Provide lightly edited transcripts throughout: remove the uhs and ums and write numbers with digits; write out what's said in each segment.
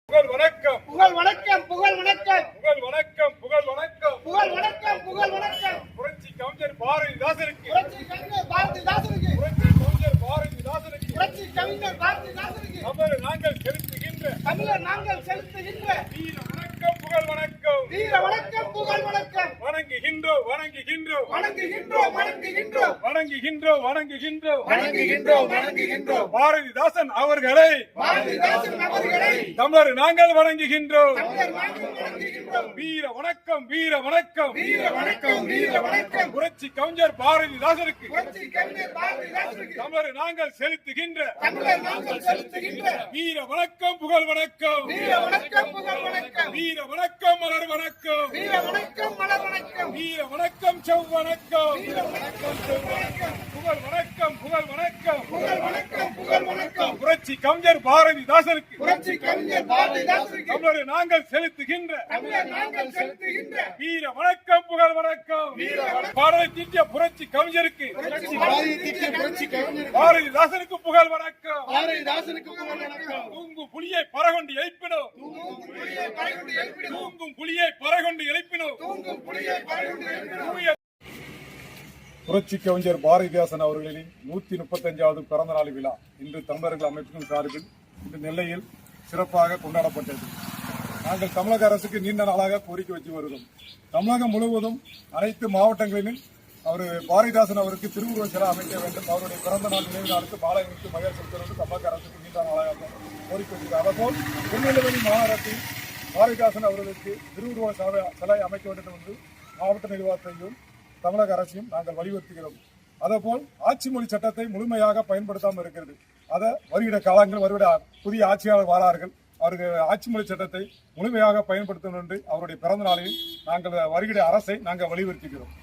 புகழ் வணக்கம் புகழ் வணக்கம் புகழ் வணக்கம் புகழ் வணக்கம் புகழ் வணக்கம் புகழ் வணக்கம் புகழ் வணக்கம் புரட்சி கவிஞர் பாரதிதாசனுக்கு புரட்சி கவிஞர் பாரதிதாசனுக்கு புரட்சி கவிஞர் பாரதிதாசனுக்கு புரட்சி கவிஞர் பாரதிதாசனுக்கு தமிழர் நாங்கள் செலுத்துகின்ற தமிழர் நாங்கள் செலுத்துகின்ற வீர வணக்கம் புகழ் வணக்கம் வீர வணக்கம் புகழ் வணக்கம் வணங்குகின்றோம் வணங்குகின்றோம் வணங்குகின்றோம் வணங்குகின்றோம் வணங்குகின்றோம் வணங்குகின்றோம் வணங்குகின்றோம் வணங்குகின்றோம் பாரதிதாசன் அவர்களை பாரதிதாசன் அவர்களை தமிழர் நாங்கள் வணங்குகின்றோம் தமிழர் நாங்கள் வணங்குகின்றோம் வீர வணக்கம் வீர வணக்கம் வீர வணக்கம் வீர வணக்கம் புரட்சி கவிஞர் பாரதிதாசனுக்கு புரட்சி கவிஞர் பாரதிதாசனுக்கு தமிழர் நாங்கள் செலுத்துகின்ற தமிழர் நாங்கள் செலுத்துகின்ற வீர வணக்கம் புகழ் வணக்கம் வீர வணக்கம் புகழ் வணக்கம் வீர வணக்கம் மலர் வணக்கம் வீர வணக்கம் மலர் வணக்கம் வீர வணக்கம் செவ் வணக்கம் வீர வணக்கம் செவ் வணக்கம் புகழ் வணக்கம் புகழ் வணக்கம் புகழ் வணக்கம் புகழ் வணக்கம் புரட்சி கவிஞர் பாரதிதாசனுக்கு புரட்சி கவிஞர் பாரதிதாசனுக்கு தமிழர் நாங்கள் செலுத்துகின்ற தமிழர் நாங்கள் செலுத்துகின்ற வீர வணக்கம் புகழ் வணக்கம் வீர வணக்கம் பாரதி தீட்டிய புரட்சி கவிஞருக்கு புரட்சி கவிஞர் பாரதிதாசனுக்கு புகழ் வணக்கம் பாரதிதாசனுக்கு புகழ் வணக்கம் தூங்கும் புலியை பறகொண்டு எழுப்பினோம் புலியை பறைகொண்டு எழுப்பினோம் தூங்கும் புலியை பறகொண்டு எழுப்பினோம் தூங்கும் புலியை பறைகொண்டு எழுப்பினோம் புரட்சி கவிஞர் பாரதிதாசன் அவர்களின் 135வது பிறந்த நாள் விழா இன்று தமிழர்கள் அமைப்பின் சார்பில் இன்று நெல்லையில் சிறப்பாக கொண்டாடப்பட்டது. நாங்கள் தமிழக அரசுக்கு நீண்ட நாளாக கோரிக்கை வச்சு வருகிறோம். தமிழகம் முழுவதும் அனைத்து மாவட்டங்களிலும் பாரதிதாசன் அவருக்கு திருவுருவ சிலை அமைக்க வேண்டும், அவருடைய பிறந்த நாள் நினைவு நாளுக்கு மாலை அணிவித்து மகிழ செலுத்த வேண்டும் தமிழக அரசுக்கு நீண்ட நாளாக கோரிக்கை வச்சிருக்கிறார். அதேபோல் திருநெல்வேலி மாநகரத்தில் பாரதிதாசன் அவர்களுக்கு திருவுருவ சிலை அமைக்க வேண்டும் என்று மாவட்ட நிர்வாகத்தையும் தமிழக அரசையும் நாங்கள் வலியுறுத்துகிறோம். அதேபோல் ஆட்சி மொழி சட்டத்தை முழுமையாக பயன்படுத்தாமல் இருக்கிறது. அதை வருகிற காலங்கள் வருகிற புதிய ஆட்சியாளர் வாரார்கள், அவர்கள் ஆட்சி மொழி சட்டத்தை முழுமையாக பயன்படுத்தணும் என்று அவருடைய பிறந்த நாளில் நாங்கள் வருகிற அரசை நாங்கள் வலியுறுத்துகிறோம்.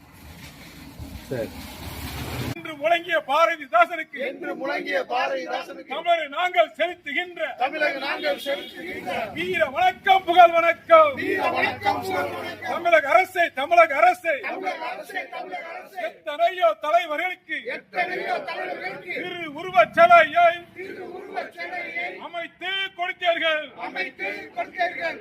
என்று முழங்கிய பாரதிதாசனுக்கு என்று முழங்கிய பாரதிதாசனுக்கு தமிழரை நாங்கள் செலுத்துகின்ற தமிழக நாங்கள் செலுத்துகின்ற வீர வணக்கம் புகழ் வணக்கம் வீர வணக்கம் புகழ் வணக்கம் தமிழக அரசை தமிழக அரசை தமிழக அரசே தமிழக அரசே எத்தனையோ தலைவர்களுக்கு எத்தனையோ தலைவர்களுக்கு திரு உருவச் சிலையை திரு உருவச் சிலையை அமைத்து கொடுத்தீர்கள். அமைத்து கொடுத்தீர்கள்.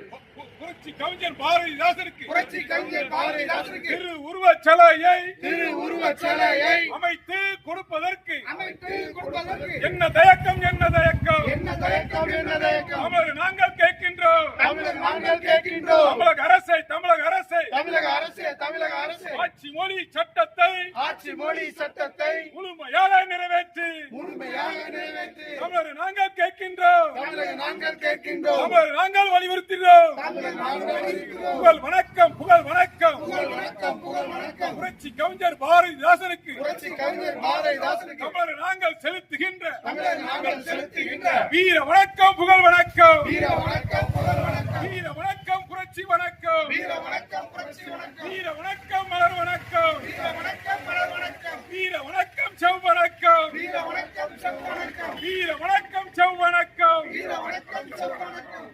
புரட்சி கவிஞர் பாரதிதாசனுக்கு புரட்சி கவிஞர் பாரதிதாசனுக்கு திரு உருவச் சிலையை திரு உருவச் சிலையை அமைத்து கொடுப்பதற்கு அமைத்து கொடுப்பதற்கு என்ன தயக்கம் என்ன தயக்கம் என்ன தயக்கம் என்ன தயக்கம் தமிழர் நாங்கள் கேட்கின்றோம். தமிழர் நாங்கள் கேட்கின்றோம். தமிழக அரசை தமிழக அரசை தமிழக அரசே தமிழக அரசே ஆட்சி மொழி சட்டத்தை ஆட்சி மொழி சட்டத்தை முழுமையாக நிறைவேற்றி முழுமையாக நிறைவேற்றி தமிழர் நாங்கள் கேட்கின்றோம். தமிழக நாங்கள் கேட்கின்றோம். தமிழர் நாங்கள் வலியுறுத்துகிறோம். தமிழர் நாங்கள் இருக்கிறோம். புகழ் வணக்கம் புகழ் வணக்கம் புகழ் வணக்கம் புகழ் வணக்கம் புரட்சி கவிஞர் பாரதிதாசனுக்கு புரட்சி கவிஞர் பாரதிதாசனுக்கு தமிழர் நாங்கள் செலுத்துகின்ற தமிழர் நாங்கள் செலுத்துகின்ற வீர வணக்கம் புகழ் வணக்கம் வீர வணக்கம் புகழ் வணக்கம் வீர வணக்கம் புரட்சி வணக்கம் வீர வணக்கம் புரட்சி வணக்கம் வீர வணக்கம் மலர் வணக்கம் வீர வணக்கம் மலர் வணக்கம் வீர வணக்கம் செவ் வணக்கம் வீர வணக்கம் செவ் வணக்கம் வீர வணக்கம் செவ் வணக்கம் வீர வணக்கம் செவ் வணக்கம்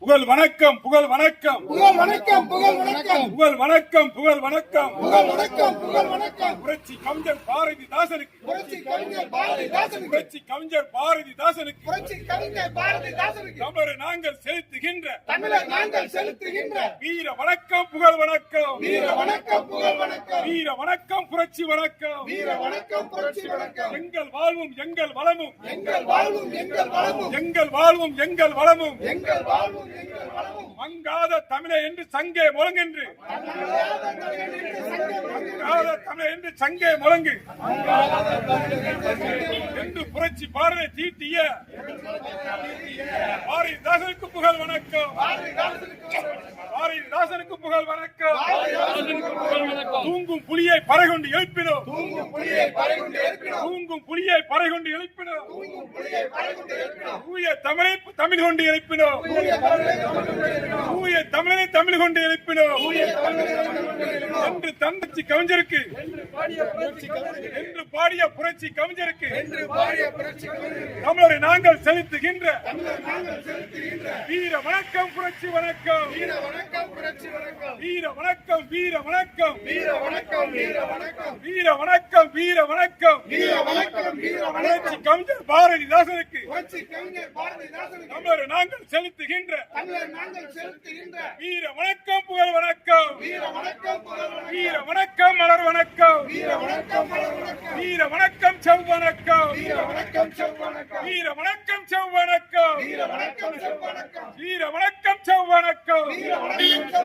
புகழ் வணக்கம் புகழ் வணக்கம் புகழ் வணக்கம் புகழ் வணக்கம் புகழ் வணக்கம் புகழ் வணக்கம் புகழ் வணக்கம் புகழ் வணக்கம் புரட்சி கவிஞர் பாரதிதாசனுக்கு புரட்சி கவிஞர் பாரதிதாசனுக்கு புரட்சி கவிஞர் பாரதிதாசனுக்கு புரட்சி கவிஞர் பாரதிதாசனுக்கு தமிழரை நாங்கள் செலுத்துகின்ற தமிழர் நாங்கள் செலுத்துகின்ற வீர வணக்கம் புகழ் வணக்கம் வீர வணக்கம் புகழ் வணக்கம் வீர வணக்கம் புரட்சி வணக்கம் வீர வணக்கம் புரட்சி வணக்கம் எங்கள் வாழ்வும் எங்கள் வளமும் எங்கள் வாழ்வும் எங்கள் வளமும் எங்கள் வாழ்வும் எங்கள் வளமும் எங்கள் வாழ்வும் எங்கள் வளமும் மங்காத தமிழை என்று சங்கே முழங்கென்று மங்காத தமிழை என்று சங்கே முழங்கு என்று புரட்சி பாடலை தீட்டிய பாரதிதாசனுக்கு புகழ் வணக்கம் பாரதிதாசனுக்கு புகழ் வணக்கம் தூங்கும் புலியை பறைகொண்டு எழுப்பினோம் தூங்கும் புலியை பறைகொண்டு எழுப்பினோம் தூங்கும் புலியை பறைகொண்டு எழுப்பினோம் தூங்கும் புலியை பறைகொண்டு எழுப்பினோம் தூய தமிழை தமிழ் கொண்டு எழுப்பினோம் தூய தமிழனை தமிழ் கொண்டு எழுப்பினோம் என்று தந்தச்சி கவிஞருக்கு என்று பாடிய புரட்சி கவிஞருக்கு என்று பாடிய புரட்சி கவிஞர் தமிழரை நாங்கள் செலுத்துகின்ற தமிழர் நாங்கள் செலுத்துகின்ற வீர வணக்கம் புரட்சி வணக்கம் வீர வணக்கம் புரட்சி புரட்சி வணக்கம் வீர வணக்கம் வீர வணக்கம் வீர வணக்கம் வீர வணக்கம் வீர வணக்கம் வீர வணக்கம் வீர வணக்கம் வீர புரட்சி வணக்கம் கவிஞர் பாரதிதாசனுக்கு புரட்சி கவிஞர் பாரதிதாசனுக்கு தமிழர் நாங்கள் செலுத்துகின்ற தமிழர் நாங்கள் செலுத்துகின்ற வீர வணக்கம் புகழ் வணக்கம் வீர வணக்கம் புகழ் வணக்கம் வீர வணக்கம் மலர் வணக்கம் வீர வணக்கம் மலர் வணக்கம் வீர வணக்கம் செவ்வணக்கம் வீர வணக்கம் செவ்வணக்கம் வீர வணக்கம் செவ்வணக்கம் வீர வணக்கம் செவ்வணக்கம் வீர வணக்கம் செவ்வணக்கம் வீர வணக்கம்